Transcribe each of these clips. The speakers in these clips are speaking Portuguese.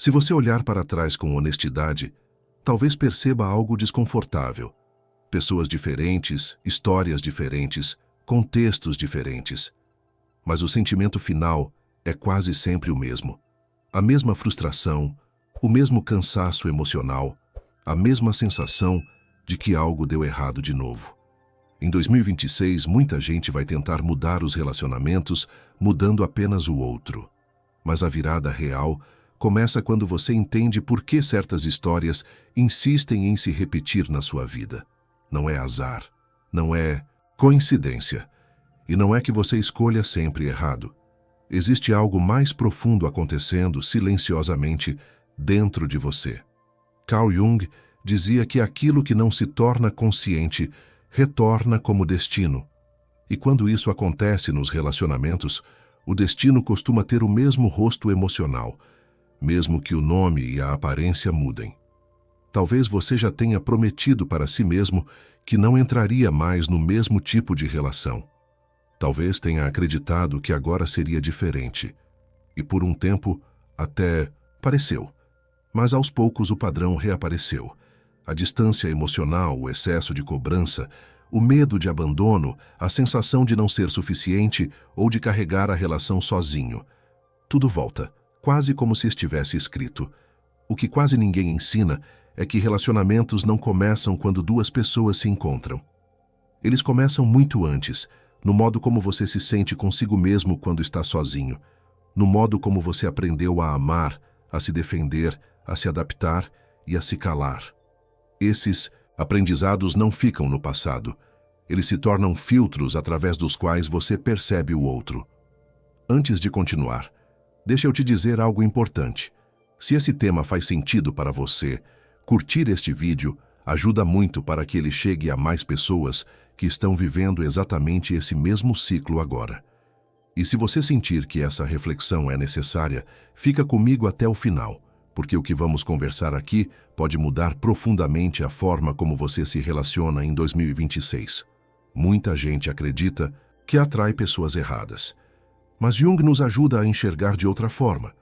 Se você olhar para trás com honestidade, talvez perceba algo desconfortável. Pessoas diferentes, histórias diferentes, contextos diferentes. Mas o sentimento final é quase sempre o mesmo. A mesma frustração, o mesmo cansaço emocional, a mesma sensação de que algo deu errado de novo. Em 2026, muita gente vai tentar mudar os relacionamentos, mudando apenas o outro. Mas a virada real começa quando você entende por que certas histórias insistem em se repetir na sua vida. Não é azar, não é coincidência, e não é que você escolha sempre errado. Existe algo mais profundo acontecendo silenciosamente dentro de você. Carl Jung dizia que aquilo que não se torna consciente retorna como destino. E quando isso acontece nos relacionamentos, o destino costuma ter o mesmo rosto emocional, mesmo que o nome e a aparência mudem. Talvez você já tenha prometido para si mesmo que não entraria mais no mesmo tipo de relação. Talvez tenha acreditado que agora seria diferente. E por um tempo até pareceu. Mas aos poucos o padrão reapareceu. A distância emocional, o excesso de cobrança, o medo de abandono, a sensação de não ser suficiente ou de carregar a relação sozinho. Tudo volta, quase como se estivesse escrito. O que quase ninguém ensina é que relacionamentos não começam quando duas pessoas se encontram. Eles começam muito antes, no modo como você se sente consigo mesmo quando está sozinho, no modo como você aprendeu a amar, a se defender, a se adaptar e a se calar. Esses aprendizados não ficam no passado. Eles se tornam filtros através dos quais você percebe o outro. Antes de continuar, deixa eu te dizer algo importante. Se esse tema faz sentido para você, curtir este vídeo ajuda muito para que ele chegue a mais pessoas que estão vivendo exatamente esse mesmo ciclo agora. E se você sentir que essa reflexão é necessária, fica comigo até o final, porque o que vamos conversar aqui pode mudar profundamente a forma como você se relaciona em 2026. Muita gente acredita que atrai pessoas erradas. Mas Jung nos ajuda a enxergar de outra forma.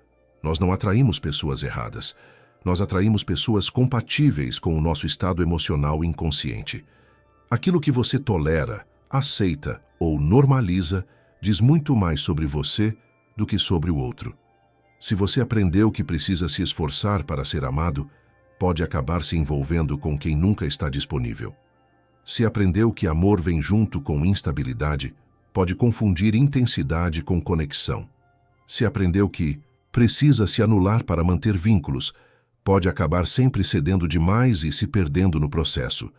Nós não atraímos pessoas erradas. Nós atraímos pessoas compatíveis com o nosso estado emocional inconsciente. Aquilo que você tolera, aceita ou normaliza diz muito mais sobre você do que sobre o outro. Se você aprendeu que precisa se esforçar para ser amado, pode acabar se envolvendo com quem nunca está disponível. Se aprendeu que amor vem junto com instabilidade, pode confundir intensidade com conexão. Se aprendeu que precisa se anular para manter vínculos, pode acabar sempre cedendo demais e se perdendo no processo.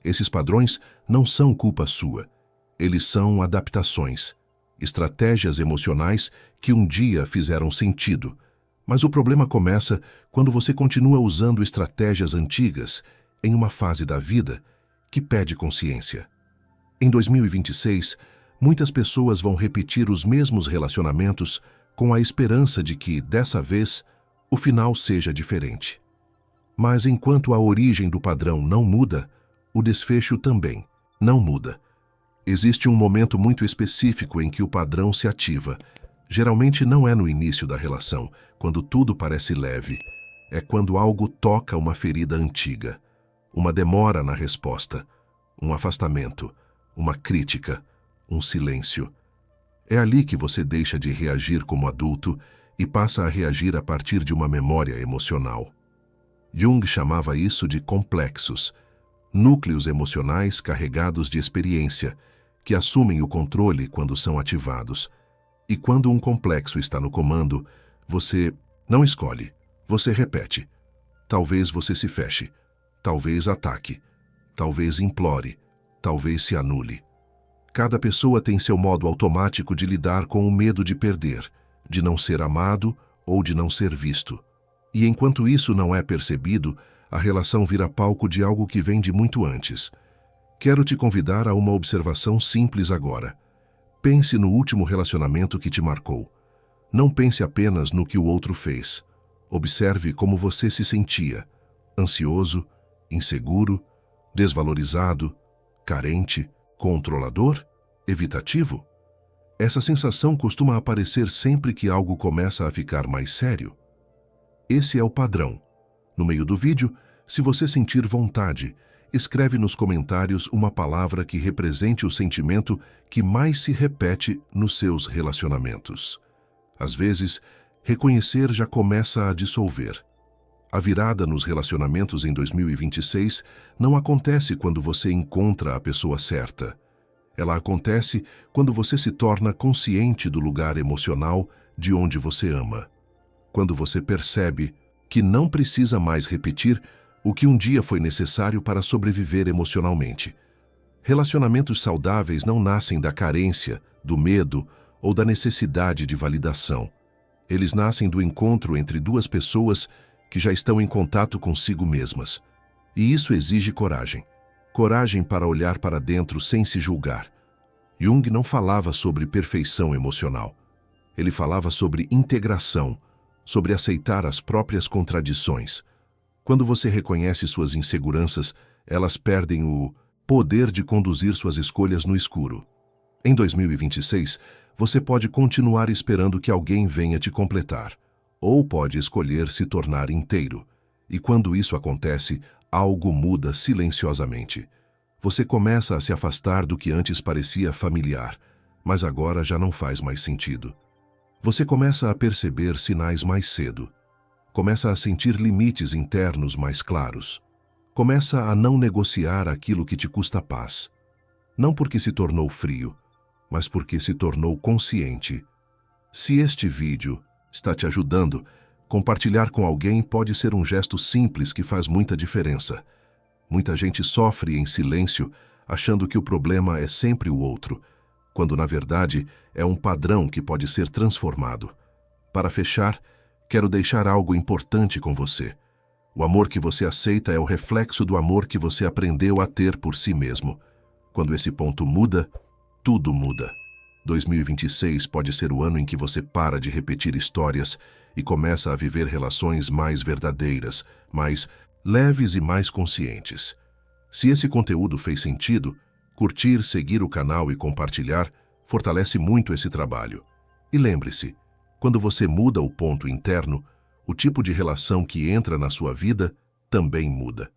Esses padrões não são culpa sua. Eles são adaptações, estratégias emocionais que um dia fizeram sentido. Mas o problema começa quando você continua usando estratégias antigas em uma fase da vida que pede consciência. Em 2026, muitas pessoas vão repetir os mesmos relacionamentos com a esperança de que, dessa vez, o final seja diferente. Mas enquanto a origem do padrão não muda, o desfecho também não muda. Existe um momento muito específico em que o padrão se ativa. Geralmente não é no início da relação, quando tudo parece leve. É quando algo toca uma ferida antiga. Uma demora na resposta, um afastamento, uma crítica, um silêncio. É ali que você deixa de reagir como adulto e passa a reagir a partir de uma memória emocional. Jung chamava isso de complexos, núcleos emocionais carregados de experiência, que assumem o controle quando são ativados. E quando um complexo está no comando, você não escolhe, você repete. Talvez você se feche, talvez ataque, talvez implore, talvez se anule. Cada pessoa tem seu modo automático de lidar com o medo de perder, de não ser amado ou de não ser visto. E enquanto isso não é percebido, a relação vira palco de algo que vem de muito antes. Quero te convidar a uma observação simples agora. Pense no último relacionamento que te marcou. Não pense apenas no que o outro fez. Observe como você se sentia: ansioso, inseguro, desvalorizado, carente, controlador, evitativo. Essa sensação costuma aparecer sempre que algo começa a ficar mais sério. Esse é o padrão. No meio do vídeo, se você sentir vontade, escreve nos comentários uma palavra que represente o sentimento que mais se repete nos seus relacionamentos. Às vezes, reconhecer já começa a dissolver. A virada nos relacionamentos em 2026 não acontece quando você encontra a pessoa certa. Ela acontece quando você se torna consciente do lugar emocional de onde você ama. Quando você percebe que não precisa mais repetir o que um dia foi necessário para sobreviver emocionalmente. Relacionamentos saudáveis não nascem da carência, do medo ou da necessidade de validação. Eles nascem do encontro entre duas pessoas que já estão em contato consigo mesmas. E isso exige coragem. Coragem para olhar para dentro sem se julgar. Jung não falava sobre perfeição emocional. Ele falava sobre integração, sobre aceitar as próprias contradições. Quando você reconhece suas inseguranças, elas perdem o poder de conduzir suas escolhas no escuro. Em 2026, você pode continuar esperando que alguém venha te completar, ou pode escolher se tornar inteiro. E quando isso acontece, algo muda silenciosamente. Você começa a se afastar do que antes parecia familiar, mas agora já não faz mais sentido. Você começa a perceber sinais mais cedo. Começa a sentir limites internos mais claros. Começa a não negociar aquilo que te custa paz. Não porque se tornou frio, mas porque se tornou consciente. Se este vídeo está te ajudando, compartilhar com alguém pode ser um gesto simples que faz muita diferença. Muita gente sofre em silêncio, achando que o problema é sempre o outro, quando na verdade é um padrão que pode ser transformado. Para fechar, quero deixar algo importante com você. O amor que você aceita é o reflexo do amor que você aprendeu a ter por si mesmo. Quando esse ponto muda, tudo muda. 2026 pode ser o ano em que você para de repetir histórias e começa a viver relações mais verdadeiras, mais leves e mais conscientes. Se esse conteúdo fez sentido, curtir, seguir o canal e compartilhar fortalece muito esse trabalho. E lembre-se, quando você muda o ponto interno, o tipo de relação que entra na sua vida também muda.